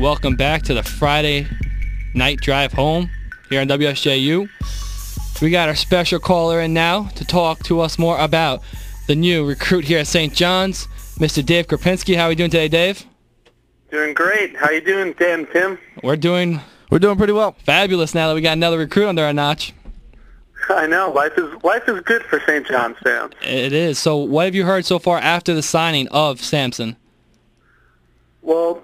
welcome back to the Friday night drive home here on WSJU. We got our special caller in now to talk to us more about the new recruit here at St. John's, Mr. Dave Krupinkski. How are we doing today, Dave? Doing great. How you doing, Dan, Tim? We're doing pretty well. Fabulous now that we got another recruit under our notch. I know. Life is good for St. John's fans. It is. So what have you heard so far after the signing of Sampson? Well,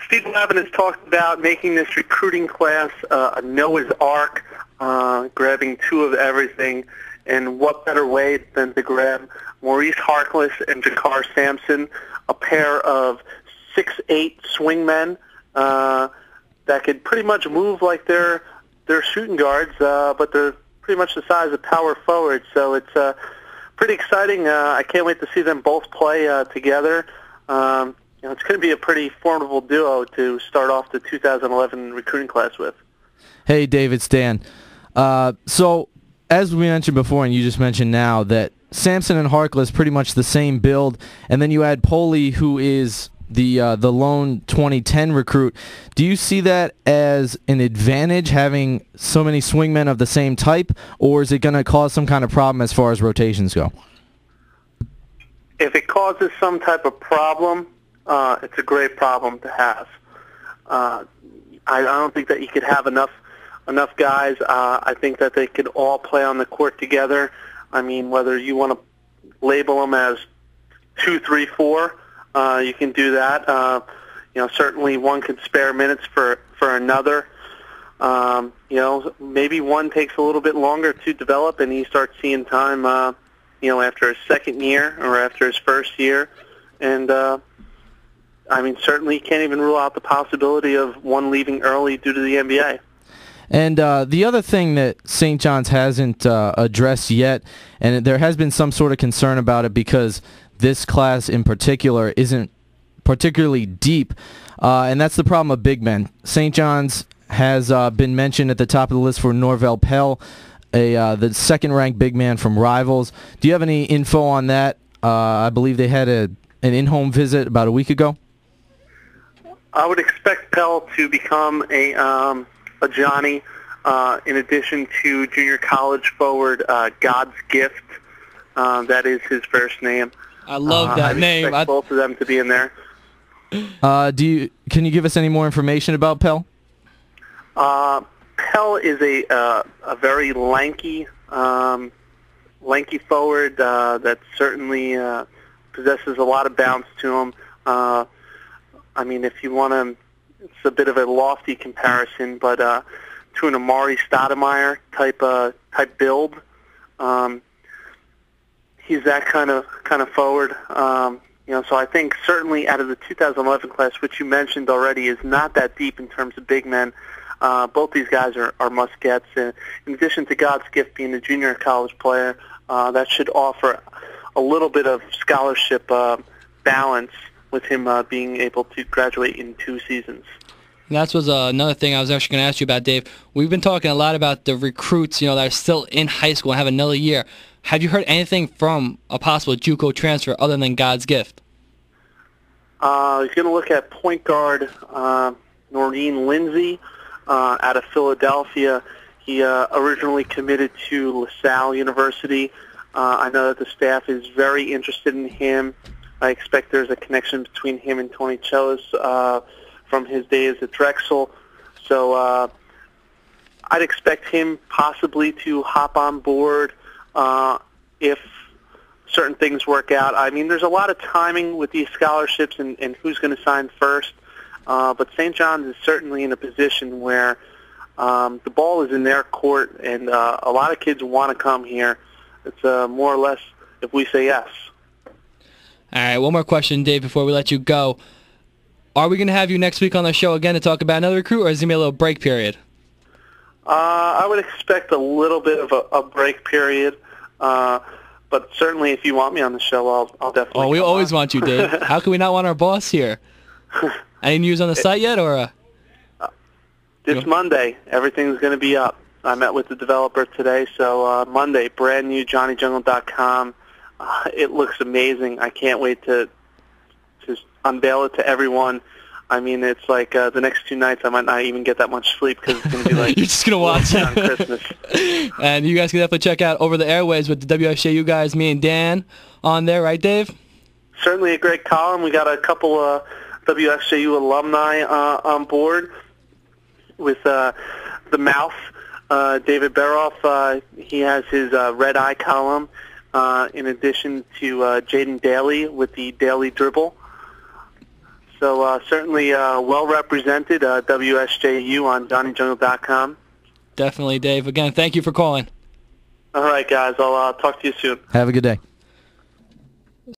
Steve Lavin has talked about making this recruiting class a Noah's Ark, grabbing two of everything. And what better way than to grab Maurice Harkless and JaKarr Sampson, a pair of 6'8" swingmen that could pretty much move like they're shooting guards, but they're pretty much the size of power forwards. So it's pretty exciting. I can't wait to see them both play together. It's going to be a pretty formidable duo to start off the 2011 recruiting class with. Hey, Dave, it's Dan. So, as we mentioned before, and you just mentioned now, that Sampson and Harkless pretty much the same build, and then you add Poley, who is the lone 2010 recruit. Do you see that as an advantage, having so many swingmen of the same type, or is it going to cause some kind of problem as far as rotations go? If it causes some type of problem, it's a great problem to have. I don't think that you could have enough guys. I think that they could all play on the court together. I mean, whether you want to label them as 2, 3, 4, you can do that. Certainly one could spare minutes for another. Maybe one takes a little bit longer to develop, and he starts seeing time, after his second year or after his first year. And certainly you can't even rule out the possibility of one leaving early due to the NBA. And the other thing that St. John's hasn't addressed yet, and there has been some sort of concern about it because this class in particular isn't particularly deep, and that's the problem of big men. St. John's has been mentioned at the top of the list for Norvell Pell, the second-ranked big man from Rivals. Do you have any info on that? I believe they had an in-home visit about a week ago. I would expect Pell to become a Johnny, in addition to junior college forward God's Gift. That is his first name. I love that name. I expect both of them to be in there. Can you give us any more information about Pell? Pell is a very lanky forward that certainly possesses a lot of bounce to him. If you want to, it's a bit of a lofty comparison, but to an Amari Stoudemire type build. He's that kind of forward. So I think certainly out of the 2011 class, which you mentioned already, is not that deep in terms of big men. Both these guys are must-gets. In addition to God's Gift being a junior college player, that should offer a little bit of scholarship balance with him being able to graduate in 2 seasons. And that was another thing I was actually going to ask you about, Dave. We've been talking a lot about the recruits, that are still in high school and have another year. Have you heard anything from a possible JUCO transfer other than God's Gift? He's going to look at point guard Noreen Lindsay out of Philadelphia. He originally committed to LaSalle University. I know that the staff is very interested in him. I expect there's a connection between him and Tony Choas from his days at Drexel. So I'd expect him possibly to hop on board if certain things work out. There's a lot of timing with these scholarships and who's going to sign first. But St. John's is certainly in a position where the ball is in their court, and a lot of kids want to come here. It's more or less if we say yes. All right, one more question, Dave, before we let you go. Are we going to have you next week on the show again to talk about another recruit, or is it going to be a little break period? I would expect a little bit of a break period, but certainly if you want me on the show, I'll definitely Oh, we always want you, Dave. How can we not want our boss here? Any news on the site yet, or? This Monday, everything's going to be up. I met with the developer today, so Monday, brand new JohnnyJungle.com. It looks amazing. I can't wait to unveil it to everyone. I mean, it's like the next 2 nights I might not even get that much sleep because it's going to be like you're just going to watch on Christmas. And you guys can definitely check out Over the Airways with the WSJU guys, me and Dan on there, right, Dave? Certainly a great column. We got a couple WSJU alumni on board with the Mouse, David Beroff. He has his Red Eye column in addition to Jaden Daly with the Daily Dribble. So certainly well represented, WSJU on JohnnyJungle.com. Definitely, Dave. Again, thank you for calling. All right, guys. I'll talk to you soon. Have a good day.